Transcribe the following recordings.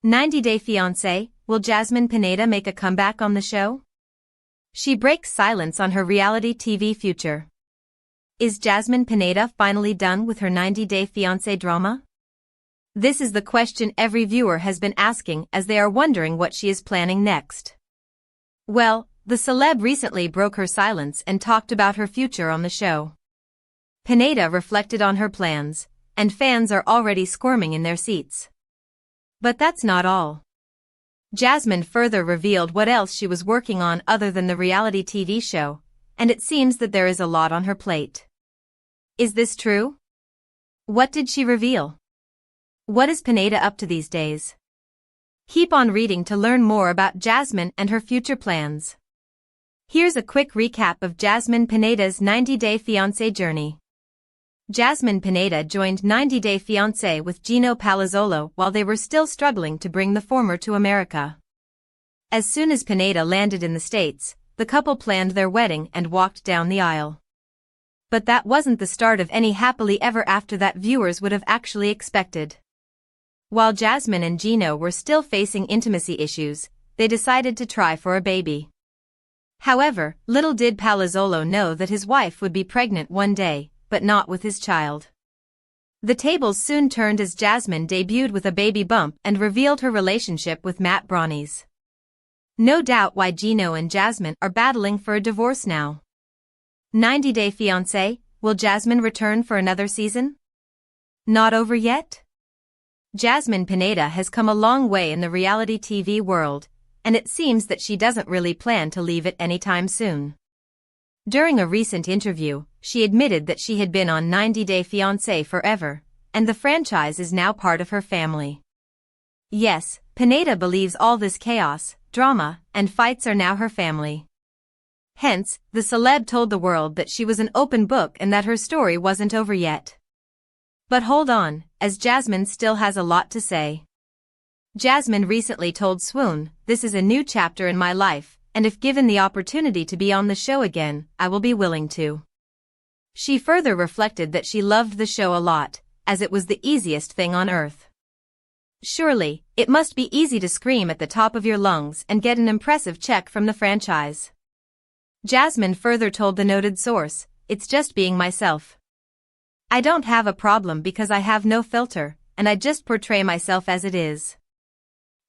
90-Day Fiancé, will Jasmine Pineda make a comeback on the show? She breaks silence on her reality TV future. Is Jasmine Pineda finally done with her 90-Day Fiancé drama? This is the question every viewer has been asking as they are wondering what she is planning next. Well, the celeb recently broke her silence and talked about her future on the show. Pineda reflected on her plans, and fans are already squirming in their seats. But that's not all. Jasmine further revealed what else she was working on other than the reality TV show, and it seems that there is a lot on her plate. Is this true? What did she reveal? What is Pineda up to these days? Keep on reading to learn more about Jasmine and her future plans. Here's a quick recap of Jasmine Pineda's 90-Day Fiancé journey. Jasmine Pineda joined 90-Day Fiancé with Gino while they were still struggling to bring the former to America. As soon as Pineda landed in the States, the couple planned their wedding and walked down the aisle. But that wasn't the start of any happily ever after that viewers would have actually expected. While Jasmine and Gino were still facing intimacy issues, they decided to try for a baby. However, little did Palazzolo know that his wife would be pregnant one day, but not with his child. The tables soon turned as Jasmine debuted with a baby bump and revealed her relationship with Matt. No doubt why Gino and Jasmine are battling for a divorce now. 90-Day Fiancé, will Jasmine return for another season? Not over yet? Jasmine Pineda has come a long way in the reality TV world, and it seems that she doesn't really plan to leave it anytime soon. During a recent interview, she admitted that she had been on 90-Day Fiancé forever, and the franchise is now part of her family. Yes, Pineda believes all this chaos, drama, and fights are now her family. Hence, the celeb told the world that she was an open book and that her story wasn't over yet. But hold on, as Jasmine still has a lot to say. Jasmine recently told Swoon, "This is a new chapter in my life, and if given the opportunity to be on the show again, I will be willing to." She further reflected that she loved the show a lot, as it was the easiest thing on earth. Surely, it must be easy to scream at the top of your lungs and get an impressive check from the franchise. Jasmine further told the noted source, "It's just being myself. I don't have a problem because I have no filter, and I just portray myself as it is."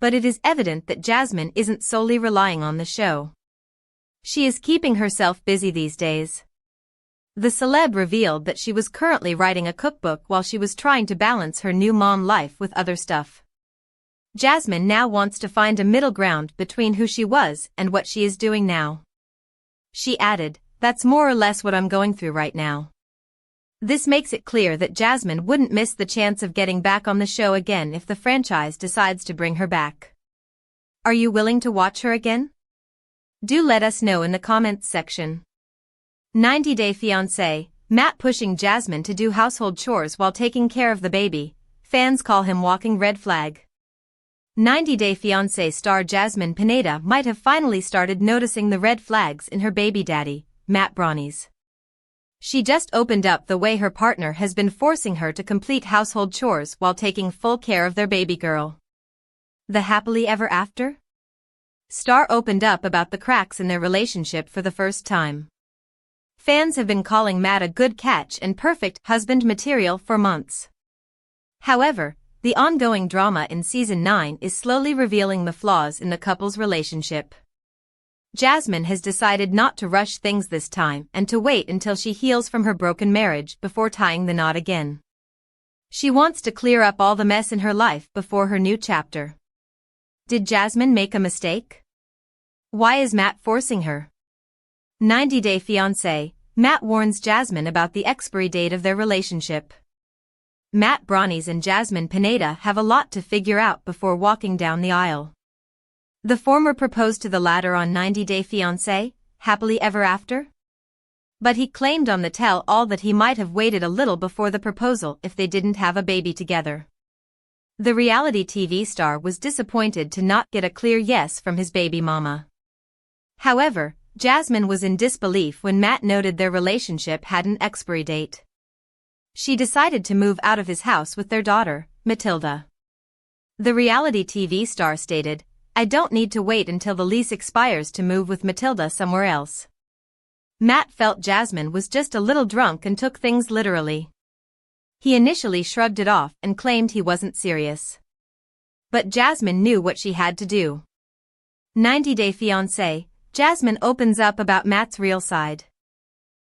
But it is evident that Jasmine isn't solely relying on the show. She is keeping herself busy these days. The celeb revealed that she was currently writing a cookbook while she was trying to balance her new mom life with other stuff. Jasmine now wants to find a middle ground between who she was and what she is doing now. She added, "That's more or less what I'm going through right now." This makes it clear that Jasmine wouldn't miss the chance of getting back on the show again if the franchise decides to bring her back. Are you willing to watch her again? Do let us know in the comments section. 90-Day Fiancé, Matt pushing Jasmine to do household chores while taking care of the baby. Fans call him walking red flag. 90-Day Fiancé star Jasmine Pineda might have finally started noticing the red flags in her baby daddy, Matt. She just opened up the way her partner has been forcing her to complete household chores while taking full care of their baby girl. The happily ever after? Star opened up about the cracks in their relationship for the first time. Fans have been calling Matt a good catch and perfect husband material for months. However, the ongoing drama in Season 9 is slowly revealing the flaws in the couple's relationship. Jasmine has decided not to rush things this time and to wait until she heals from her broken marriage before tying the knot again. She wants to clear up all the mess in her life before her new chapter. Did Jasmine make a mistake? Why is Matt forcing her? 90-Day Fiancé, Matt warns Jasmine about the expiry date of their relationship. Matt and Jasmine Pineda have a lot to figure out before walking down the aisle. The former proposed to the latter on 90-Day Fiancé, happily ever after? But he claimed on the tell-all that he might have waited a little before the proposal if they didn't have a baby together. The reality TV star was disappointed to not get a clear yes from his baby mama. However, Jasmine was in disbelief when Matt noted their relationship had an expiry date. She decided to move out of his house with their daughter, Matilda. The reality TV star stated, "I don't need to wait until the lease expires to move with Matilda somewhere else." Matt felt Jasmine was just a little drunk and took things literally. He initially shrugged it off and claimed he wasn't serious. But Jasmine knew what she had to do. 90-Day Fiancé, Jasmine opens up about Matt's real side.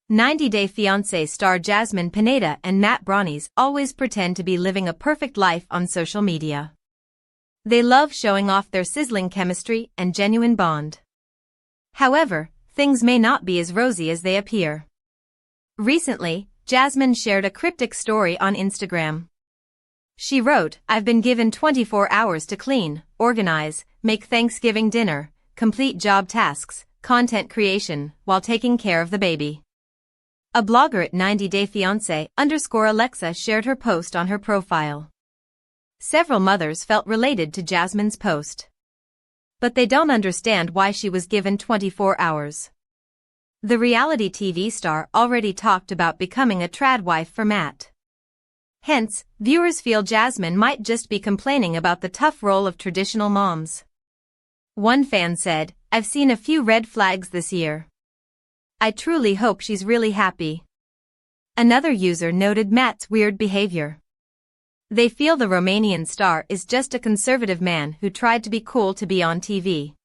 90-Day Fiancé star Jasmine Pineda and Matt Brownies always pretend to be living a perfect life on social media. They love showing off their sizzling chemistry and genuine bond. However, things may not be as rosy as they appear. Recently, Jasmine shared a cryptic story on Instagram. She wrote, "I've been given 24 hours to clean, organize, make Thanksgiving dinner, complete job tasks, content creation, while taking care of the baby." A blogger at 90-Day Fiancé _Alexa shared her post on her profile. Several mothers felt related to Jasmine's post. But they don't understand why she was given 24 hours. The reality TV star already talked about becoming a trad wife for Matt. Hence, viewers feel Jasmine might just be complaining about the tough role of traditional moms. One fan said, "I've seen a few red flags this year. I truly hope she's really happy." Another user noted Matt's weird behavior. They feel the Romanian star is just a conservative man who tried to be cool to be on TV.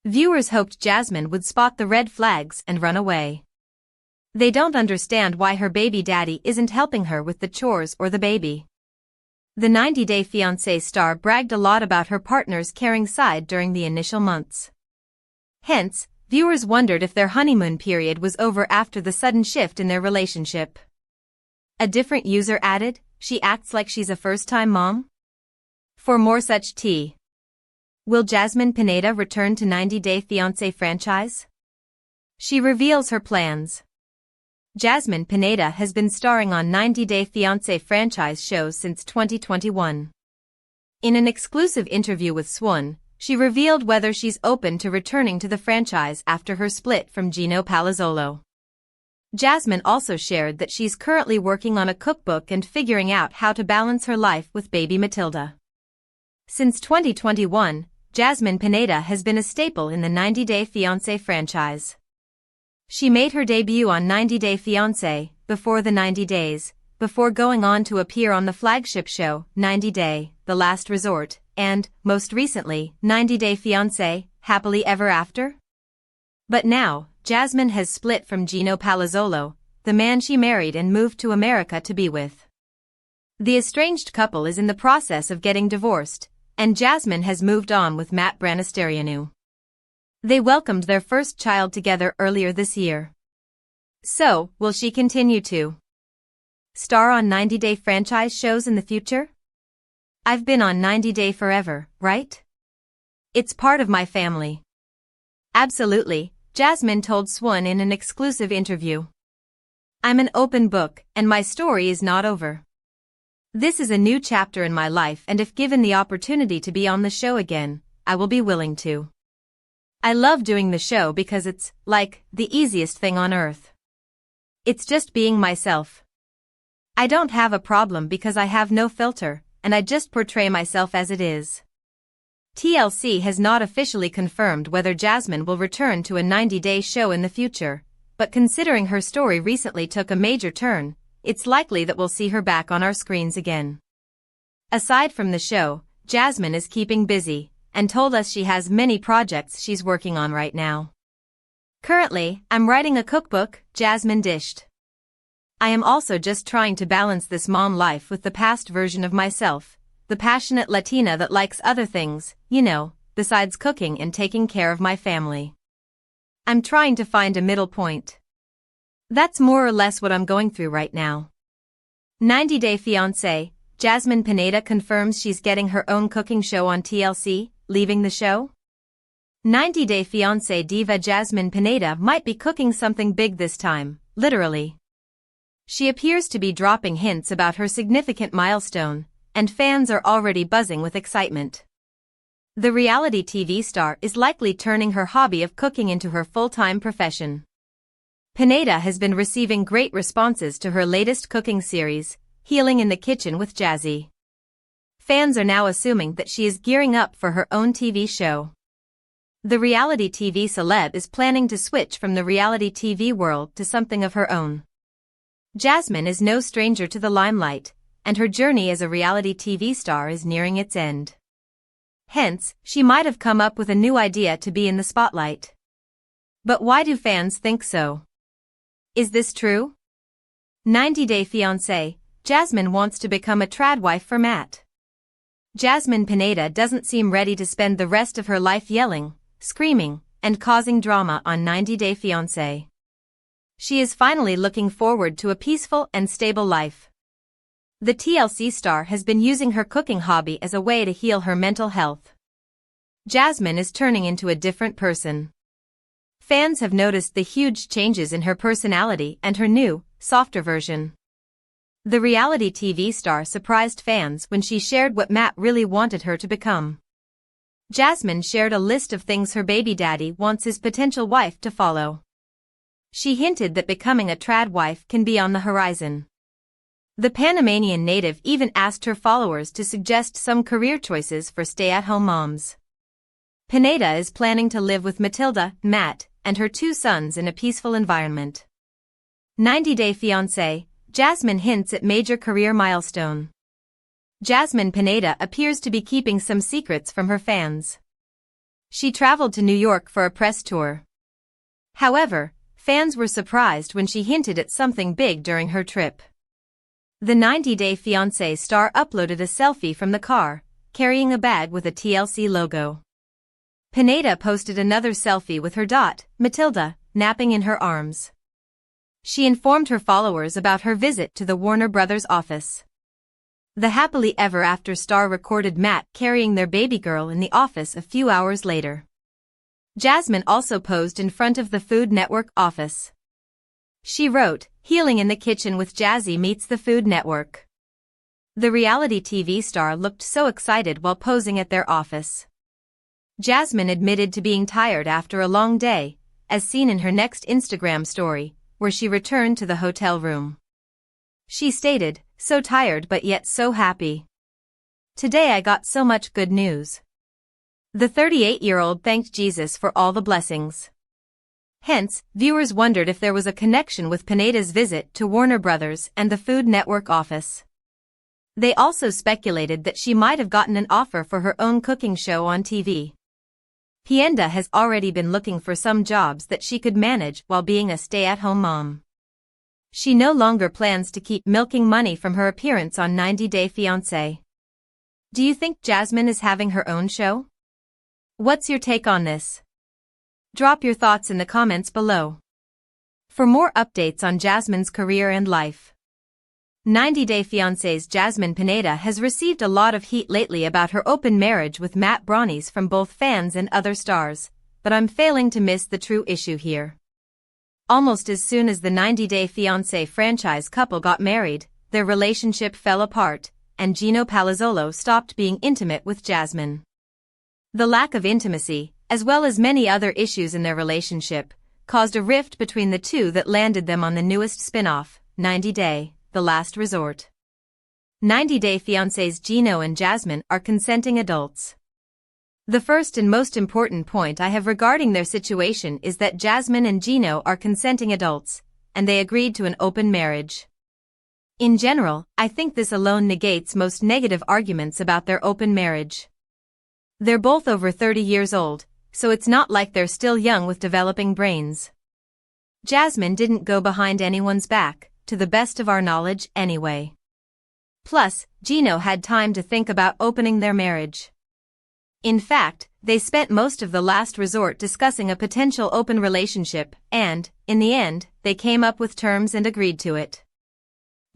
Viewers hoped Jasmine would spot the red flags and run away. They don't understand why her baby daddy isn't helping her with the chores or the baby. The 90-Day Fiancé star bragged a lot about her partner's caring side during the initial months. Hence, viewers wondered if their honeymoon period was over after the sudden shift in their relationship. A different user added, "She acts like she's a first-time mom?" For more such tea. Will Jasmine Pineda return to 90-Day Fiancé franchise? She reveals her plans. Jasmine Pineda has been starring on 90-Day Fiancé franchise shows since 2021. In an exclusive interview with SWON, she revealed whether she's open to returning to the franchise after her split from Gino. Jasmine also shared that she's currently working on a cookbook and figuring out how to balance her life with baby Matilda. Since 2021, Jasmine Pineda has been a staple in the 90-Day Fiancé franchise. She made her debut on 90-Day Fiancé, Before the 90 Days, before going on to appear on the flagship show, 90 Day, The Last Resort, and, most recently, 90-Day Fiancé, Happily Ever After? But now, Jasmine has split from Gino, the man she married and moved to America to be with. The estranged couple is in the process of getting divorced, and Jasmine has moved on with Matt Brownies. They welcomed their first child together earlier this year. So, will she continue to star on 90-Day franchise shows in the future? "I've been on 90 Day forever, right? It's part of my family." Absolutely, Jasmine told SWON in an exclusive interview. "I'm an open book, and my story is not over. This is a new chapter in my life, and if given the opportunity to be on the show again, I will be willing to. I love doing the show because it's, like, the easiest thing on earth. It's just being myself. I don't have a problem because I have no filter, and I just portray myself as it is." TLC has not officially confirmed whether Jasmine will return to a 90-day show in the future, but considering her story recently took a major turn, it's likely that we'll see her back on our screens again. Aside from the show, Jasmine is keeping busy, and told us she has many projects she's working on right now. "Currently, I'm writing a cookbook," Jasmine dished. "I am also just trying to balance this mom life with the past version of myself, the passionate Latina that likes other things, besides cooking and taking care of my family. I'm trying to find a middle point. That's more or less what I'm going through right now." 90-Day Fiancé, Jasmine Pineda confirms she's getting her own cooking show on TLC, leaving the show? 90-Day Fiancé diva Jasmine Pineda might be cooking something big this time, literally. She appears to be dropping hints about her significant milestone, and fans are already buzzing with excitement. The reality TV star is likely turning her hobby of cooking into her full-time profession. Pineda has been receiving great responses to her latest cooking series, Healing in the Kitchen with Jazzy. Fans are now assuming that she is gearing up for her own TV show. The reality TV celeb is planning to switch from the reality TV world to something of her own. Jasmine is no stranger to the limelight, and her journey as a reality TV star is nearing its end. Hence, she might have come up with a new idea to be in the spotlight. But why do fans think so? Is this true? 90 Day Fiancé, Jasmine wants to become a trad wife for Matt. Jasmine Pineda doesn't seem ready to spend the rest of her life yelling, screaming, and causing drama on 90 Day Fiancé. She is finally looking forward to a peaceful and stable life. The TLC star has been using her cooking hobby as a way to heal her mental health. Jasmine is turning into a different person. Fans have noticed the huge changes in her personality and her new, softer version. The reality TV star surprised fans when she shared what Matt really wanted her to become. Jasmine shared a list of things her baby daddy wants his potential wife to follow. She hinted that becoming a trad wife can be on the horizon. The Panamanian native even asked her followers to suggest some career choices for stay-at-home moms. Pineda is planning to live with Matilda, Matt, and her 2 sons in a peaceful environment. 90 Day Fiancé, Jasmine hints at major career milestone. Jasmine Pineda appears to be keeping some secrets from her fans. She traveled to New York for a press tour. However, fans were surprised when she hinted at something big during her trip. The 90 Day Fiancé star uploaded a selfie from the car, carrying a bag with a TLC logo. Pineda posted another selfie with her dot, Matilda, napping in her arms. She informed her followers about her visit to the Warner Brothers office. The happily ever after star recorded Matt carrying their baby girl in the office a few hours later. Jasmine also posed in front of the Food Network office. She wrote, "Healing in the kitchen with Jazzy meets the Food Network." The reality TV star looked so excited while posing at their office. Jasmine admitted to being tired after a long day, as seen in her next Instagram story, where she returned to the hotel room. She stated, "So tired but yet so happy. Today I got so much good news." The 38-year-old thanked Jesus for all the blessings. Hence, viewers wondered if there was a connection with Pineda's visit to Warner Brothers and the Food Network office. They also speculated that she might have gotten an offer for her own cooking show on TV. Pineda has already been looking for some jobs that she could manage while being a stay-at-home mom. She no longer plans to keep milking money from her appearance on 90 Day Fiancé. Do you think Jasmine is having her own show? What's your take on this? Drop your thoughts in the comments below. For more updates on Jasmine's career and life. 90 Day Fiancé's Jasmine Pineda has received a lot of heat lately about her open marriage with Matt Brownies from both fans and other stars, but I'm failing to miss the true issue here. Almost as soon as the 90 Day Fiancé franchise couple got married, their relationship fell apart, and Gino stopped being intimate with Jasmine. The lack of intimacy, as well as many other issues in their relationship, caused a rift between the two that landed them on the newest spin-off, 90 Day, The Last Resort. 90 Day Fiancé's Gino and Jasmine are consenting adults. The first and most important point I have regarding their situation is that Jasmine and Gino are consenting adults, and they agreed to an open marriage. In general, I think this alone negates most negative arguments about their open marriage. They're both over 30 years old, so it's not like they're still young with developing brains. Jasmine didn't go behind anyone's back, to the best of our knowledge anyway. Plus, Gino had time to think about opening their marriage. In fact, they spent most of the last resort discussing a potential open relationship, and, in the end, they came up with terms and agreed to it.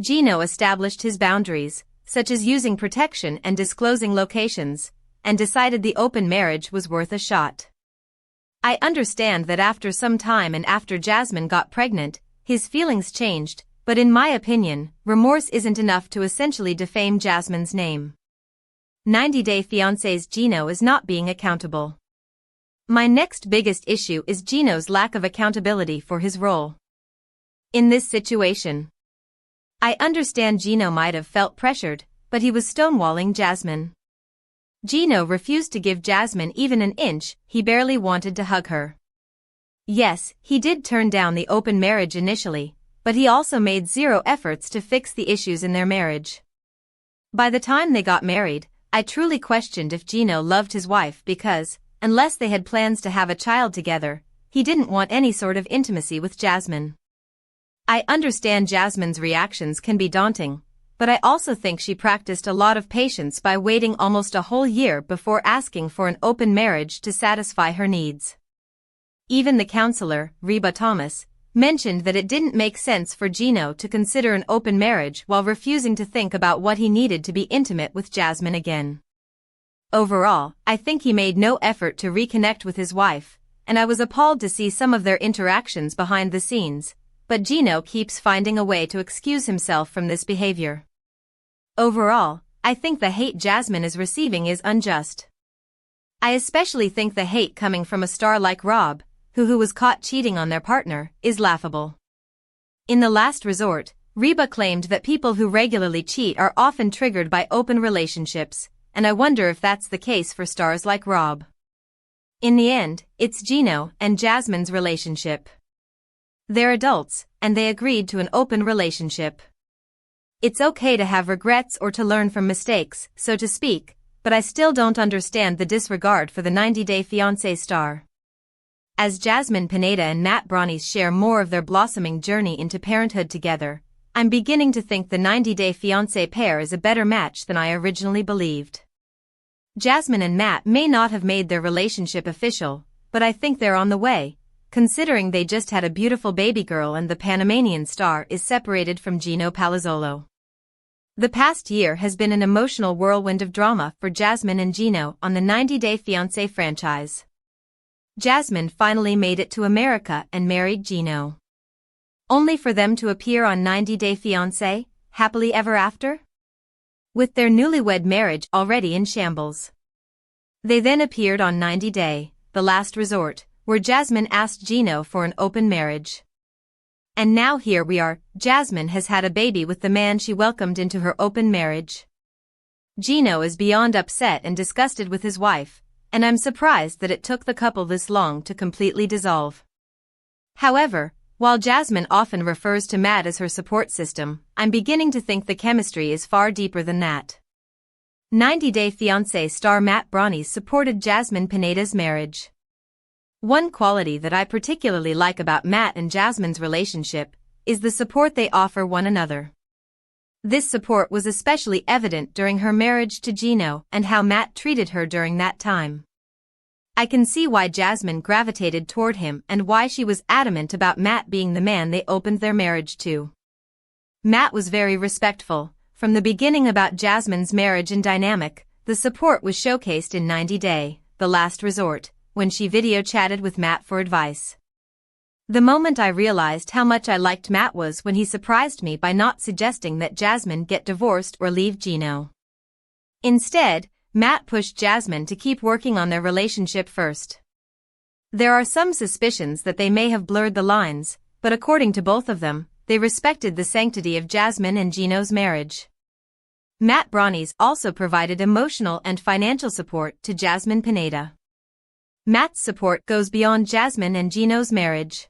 Gino established his boundaries, such as using protection and disclosing locations, and decided the open marriage was worth a shot. I understand that after some time and after Jasmine got pregnant, his feelings changed, but in my opinion, remorse isn't enough to essentially defame Jasmine's name. 90 Day Fiancé's Gino is not being accountable. My next biggest issue is Gino's lack of accountability for his role in this situation. I understand Gino might have felt pressured, but he was stonewalling Jasmine. Gino refused to give Jasmine even an inch, he barely wanted to hug her. Yes, he did turn down the open marriage initially, but he also made zero efforts to fix the issues in their marriage. By the time they got married, I truly questioned if Gino loved his wife because, unless they had plans to have a child together, he didn't want any sort of intimacy with Jasmine. I understand Jasmine's reactions can be daunting, but I also think she practiced a lot of patience by waiting almost a whole year before asking for an open marriage to satisfy her needs. Even the counselor, Reba Thomas, mentioned that it didn't make sense for Gino to consider an open marriage while refusing to think about what he needed to be intimate with Jasmine again. Overall, I think he made no effort to reconnect with his wife, and I was appalled to see some of their interactions behind the scenes, but Gino keeps finding a way to excuse himself from this behavior. Overall, I think the hate Jasmine is receiving is unjust. I especially think the hate coming from a star like Rob, who was caught cheating on their partner, is laughable. In the last resort, Reba claimed that people who regularly cheat are often triggered by open relationships, and I wonder if that's the case for stars like Rob. In the end, it's Gino and Jasmine's relationship. They're adults, and they agreed to an open relationship. It's okay to have regrets or to learn from mistakes, so to speak, but I still don't understand the disregard for the 90-day Fiancé star. As Jasmine Pineda and Matt Brownies share more of their blossoming journey into parenthood together, I'm beginning to think the 90-day Fiancé pair is a better match than I originally believed. Jasmine and Matt may not have made their relationship official, but I think they're on the way, considering they just had a beautiful baby girl and the Panamanian star is separated from Gino Palazzolo. The past year has been an emotional whirlwind of drama for Jasmine and Gino on the 90-day Fiancé franchise. Jasmine finally made it to America and married Gino. Only for them to appear on 90-day Fiancé, happily ever after? With their newlywed marriage already in shambles. They then appeared on 90 Day, the last resort, where Jasmine asked Gino for an open marriage. And now here we are, Jasmine has had a baby with the man she welcomed into her open marriage. Gino is beyond upset and disgusted with his wife, and I'm surprised that it took the couple this long to completely dissolve. However, while Jasmine often refers to Matt as her support system, I'm beginning to think the chemistry is far deeper than that. 90-day Fiancé star Matt Brownies supported Jasmine Pineda's marriage. One quality that I particularly like about Matt and Jasmine's relationship is the support they offer one another. This support was especially evident during her marriage to Gino and how Matt treated her during that time. I can see why Jasmine gravitated toward him and why she was adamant about Matt being the man they opened their marriage to. Matt was very respectful. From the beginning about Jasmine's marriage and dynamic, the support was showcased in 90 Day, the last resort, when she video chatted with Matt for advice. The moment I realized how much I liked Matt was when he surprised me by not suggesting that Jasmine get divorced or leave Gino. Instead, Matt pushed Jasmine to keep working on their relationship first. There are some suspicions that they may have blurred the lines, but according to both of them, they respected the sanctity of Jasmine and Gino's marriage. Matt Brownies also provided emotional and financial support to Jasmine Pineda. Matt's support goes beyond Jasmine and Gino's marriage.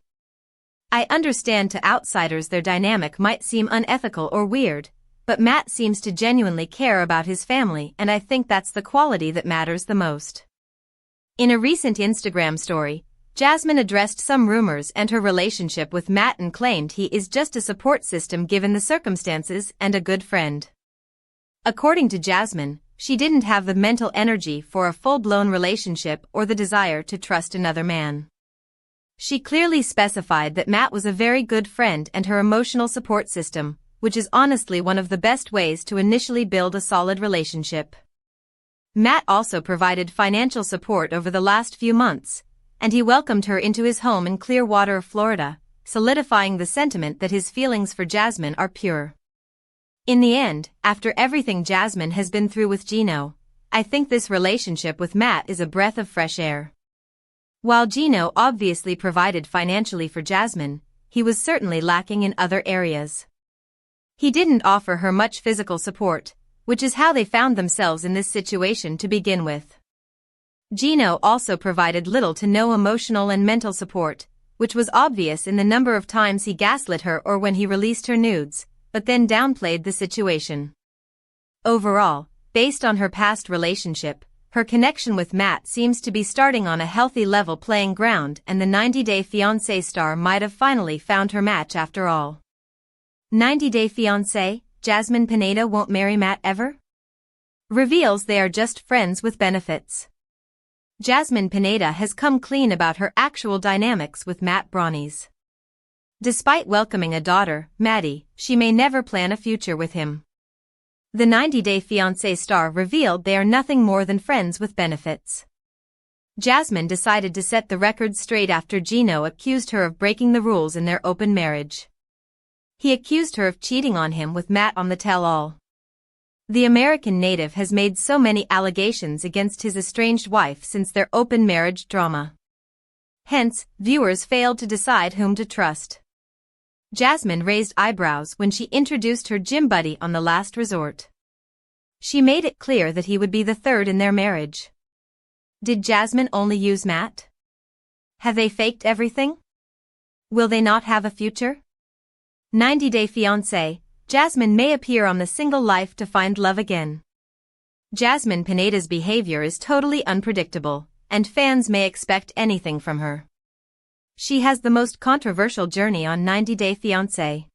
I understand to outsiders their dynamic might seem unethical or weird, but Matt seems to genuinely care about his family, and I think that's the quality that matters the most. In a recent Instagram story, Jasmine addressed some rumors and her relationship with Matt and claimed he is just a support system given the circumstances and a good friend. According to Jasmine, she didn't have the mental energy for a full-blown relationship or the desire to trust another man. She clearly specified that Matt was a very good friend and her emotional support system, which is honestly one of the best ways to initially build a solid relationship. Matt also provided financial support over the last few months, and he welcomed her into his home in Clearwater, Florida, solidifying the sentiment that his feelings for Jasmine are pure. In the end, after everything Jasmine has been through with Gino, I think this relationship with Matt is a breath of fresh air. While Gino obviously provided financially for Jasmine, he was certainly lacking in other areas. He didn't offer her much physical support, which is how they found themselves in this situation to begin with. Gino also provided little to no emotional and mental support, which was obvious in the number of times he gaslit her or when he released her nudes, but then downplayed the situation. Overall, based on her past relationship, her connection with Matt seems to be starting on a healthy level playing ground, and the 90-Day Fiancé star might have finally found her match after all. 90-Day Fiancé, Jasmine Pineda won't marry Matt ever? Reveals they are just friends with benefits. Jasmine Pineda has come clean about her actual dynamics with Matt Brownies. Despite welcoming a daughter, Maddie, she may never plan a future with him. The 90-Day Fiancé star revealed they are nothing more than friends with benefits. Jasmine decided to set the record straight after Gino accused her of breaking the rules in their open marriage. He accused her of cheating on him with Matt on the tell-all. The American native has made so many allegations against his estranged wife since their open marriage drama. Hence, viewers failed to decide whom to trust. Jasmine raised eyebrows when she introduced her gym buddy on the last resort. She made it clear that he would be the third in their marriage. Did Jasmine only use Matt? Have they faked everything? Will they not have a future? 90-Day Fiancé, Jasmine may appear on the single life to find love again. Jasmine Pineda's behavior is totally unpredictable, and fans may expect anything from her. She has the most controversial journey on 90-Day Fiancé.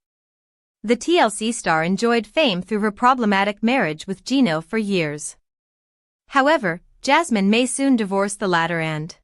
The TLC star enjoyed fame through her problematic marriage with Gino for years. However, Jasmine may soon divorce the latter and